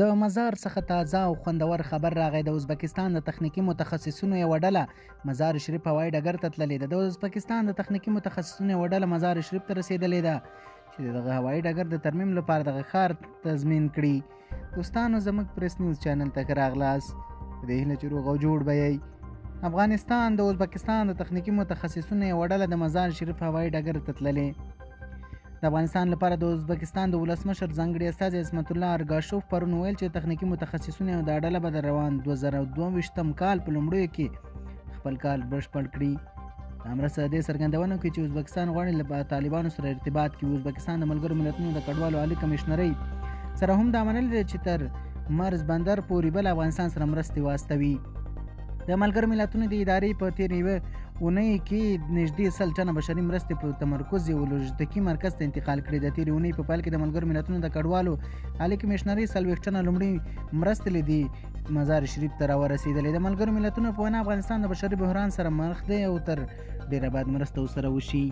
د مزار څخه تازه او خوندور خبر راغی. د ازبکستان د تخنیکي متخصصینو یوه ډله مزار شریف هوایي ډګر ته تللې ده. د ازبکستان د تخنیکي متخصصینو یوه ډله مزار شریف ته رسېدلې ده چې دغه هوایي ډګر د ترمیم لپاره دغه ښار تضمین کړي. دوستانو، زموږ پریس نیوز چینل ته که راغلاست، په دې هیله چې روغ او جوړ به یې. افغانستان د ازبکستان د تخنیکي متخصصینو یوه ډله د مزار شریف هوایي ډګر ته تللې. د افغانستان لپاره د ازبکستان د ولسمشر ځانګړي استازي عصمت الله ارګاشوف پرون ویل چې تخنیکي متخصصینو دا ډله به د روان 2022 کال په لومړیو کې خپل کار بشپړ کړي. دا مرسته د دې څرګندونه کوي چې ازبکستان غواړي له طالبانو سره ارتباط کړي. ازبکستان د ملګرو ملتونو د کډوالو عالي کمشنرۍ سره هم دا منلې ده چې تر مرز بندر پورې به له افغانستان سره مرستې واستوي. د ملګرو ملتونو د ادارې په تېر یوه اونۍ کې نږدې 100 ټنه بشري مرستې په تمرکز یو لوژستیکي مرکز ته انتقال کړي. د تېرې اونۍ په پیل کې د ملګرو ملتونو د کډوالو عالي کمشنرۍ 40 ټنه لومړۍ مرستې له دې مزار شریف ته راورسېدلې. د ملګرو ملتونو په وینا افغانستان د بشري بحران سره مخ دی او تر ډیره باید مرسته ورسره وشي.